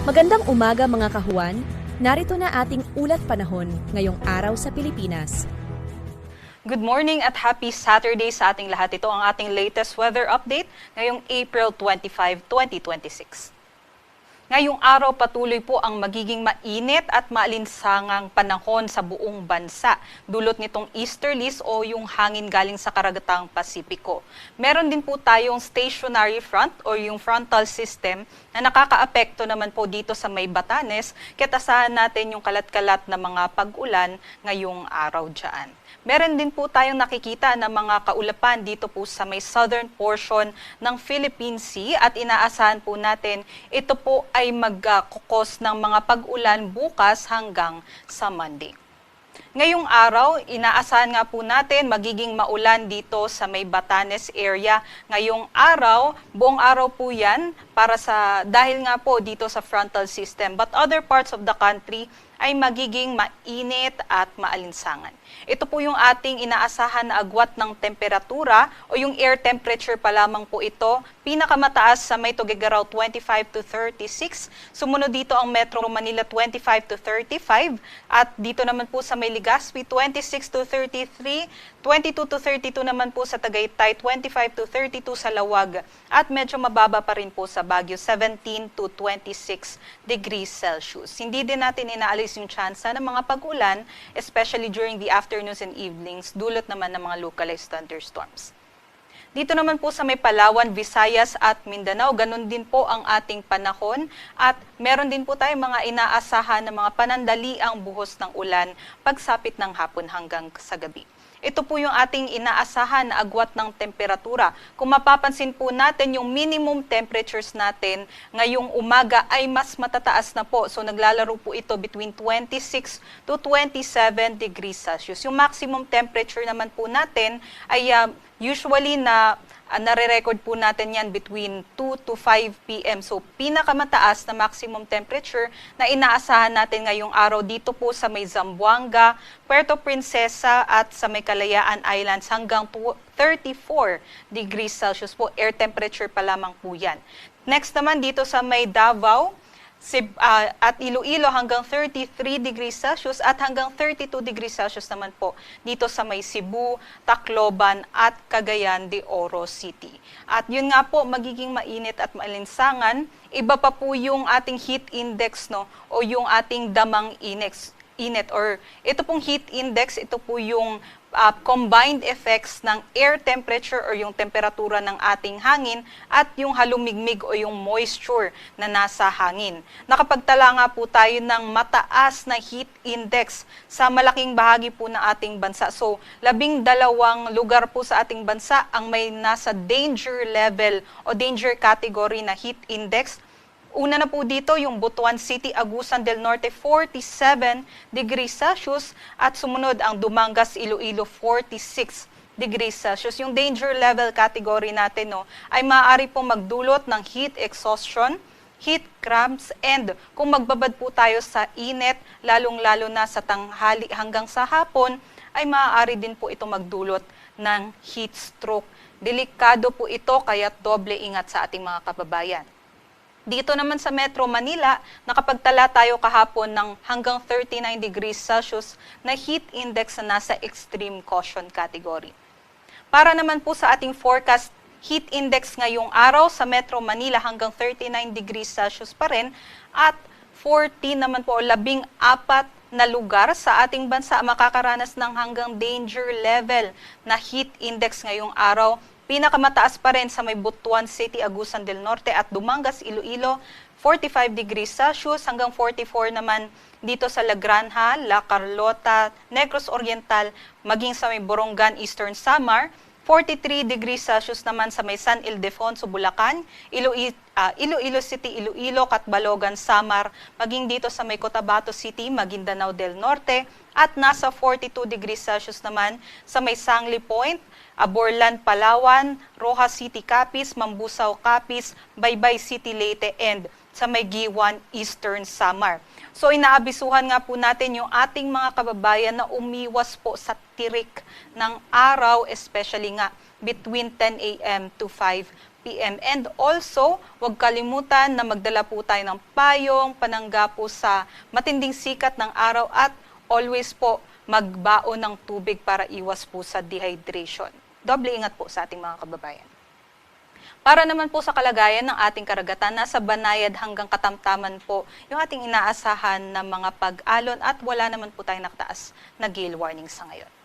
Magandang umaga mga kahuan, narito na ating ulat panahon ngayong araw sa Pilipinas. Good morning at happy Saturday sa ating lahat. Ito ang ating latest weather update ngayong April 25, 2026. Ngayong araw patuloy po ang magiging mainit at maalinsangang panahon sa buong bansa. Dulot nitong easterlies o yung hangin galing sa karagatang Pasipiko. Meron din po tayong stationary front o yung frontal system na nakakaapekto naman po dito sa may Batanes. Kaya asahan natin yung kalat-kalat na mga pag-ulan ngayong araw dyan. Meron din po tayong nakikita na mga kaulapan dito po sa may southern portion ng Philippine Sea at inaasahan po natin ito po ay magkukos ng mga pag-ulan bukas hanggang sa Monday. Ngayong araw, inaasahan nga po natin magiging maulan dito sa may Batanes area. Ngayong araw, buong araw po yan dahil nga po dito sa frontal system. But other parts of the country ay magiging mainit at maalinsangan. Ito po yung ating inaasahan na agwat ng temperatura o yung air temperature pa lamang po ito. Pinakamataas sa may Tuguegarao 25 to 36. Sumunod dito ang Metro Manila 25 to 35. At dito naman po sa may Legazpi 26 to 33. 22 to 32 naman po sa Tagaytay, 25 to 32 sa Lawag. At medyo mababa pa rin po sa Baguio, 17 to 26 degrees Celsius. Hindi din natin inaalis yung tsansa ng mga pag-ulan, especially during the afternoons and evenings, dulot naman ng mga localized thunderstorms. Dito naman po sa may Palawan, Visayas at Mindanao, ganun din po ang ating panahon at meron din po tayong mga inaasahan na mga panandaliang buhos ng ulan pagsapit ng hapon hanggang sa gabi. Ito po yung ating inaasahan na agwat ng temperatura. Kung mapapansin po natin, yung minimum temperatures natin ngayong umaga ay mas matataas na po. So naglalaro po ito between 26 to 27 degrees Celsius. Yung maximum temperature naman po natin ay usually nare-record po natin yan between 2 to 5 p.m. So, pinakamataas na maximum temperature na inaasahan natin ngayong araw dito po sa may Zamboanga, Puerto Princesa at sa may Kalayaan Islands hanggang 34 degrees Celsius po. Air temperature pa lamang po yan. Next naman dito sa may Davao, at Iloilo hanggang 33 degrees Celsius at hanggang 32 degrees Celsius naman po dito sa may Cebu, Tacloban at Cagayan de Oro City. At yun nga po, magiging mainit at maalinsangan. Iba pa po yung ating heat index o yung ating damang init or ito pong heat index, ito po yung combined effects ng air temperature o yung temperatura ng ating hangin at yung halumigmig o yung moisture na nasa hangin. Nakapagtala nga po tayo ng mataas na heat index sa malaking bahagi po ng ating bansa. So, 12 lugar po sa ating bansa ang may nasa danger level o danger category na heat index. Una na po dito yung Butuan City, Agusan del Norte, 47 degrees Celsius at sumunod ang Dumangas, Iloilo, 46 degrees Celsius. Yung danger level category natin ay maaari pong magdulot ng heat exhaustion, heat cramps, and kung magbabad po tayo sa init, lalong-lalo na sa tanghali hanggang sa hapon, ay maaari din po ito magdulot ng heat stroke. Delikado po ito kaya doble ingat sa ating mga kababayan. Dito naman sa Metro Manila, nakapagtala tayo kahapon ng hanggang 39 degrees Celsius na heat index na nasa extreme caution category. Para naman po sa ating forecast, heat index ngayong araw sa Metro Manila hanggang 39 degrees Celsius pa rin at 14 naman po o 14 na lugar sa ating bansa makakaranas ng hanggang danger level na heat index ngayong araw. Pinakamataas pa rin sa may Butuan City, Agusan del Norte at Dumangas, Iloilo, 45 degrees Celsius hanggang 44 naman dito sa La Granja, La Carlota, Negros Oriental, maging sa may Borongan, Eastern Samar, 43 degrees Celsius naman sa may San Ildefonso, Bulacan, Iloilo City, Iloilo, Catbalogan, Samar, maging dito sa may Cotabato City, Maguindanao del Norte, at nasa 42 degrees Celsius naman sa may Sangli Point, Aborlan, Palawan, Rojas City, Capiz, Mambusaw, Capiz, Baybay City, Leyte, and sa may Giwan, Eastern Samar. So inaabisuhan nga po natin yung ating mga kababayan na umiwas po sa tirik ng araw, especially nga between 10 a.m. to 5 p.m. And also, huwag kalimutan na magdala po tayo ng payong, panangga po sa matinding sikat ng araw at always po magbaon ng tubig para iwas po sa dehydration. Doble ingat po sa ating mga kababayan. Para naman po sa kalagayan ng ating karagatan, nasa banayad hanggang katamtaman po yung ating inaasahan na mga pag-alon at wala naman po tayong nakataas na gale warning sa ngayon.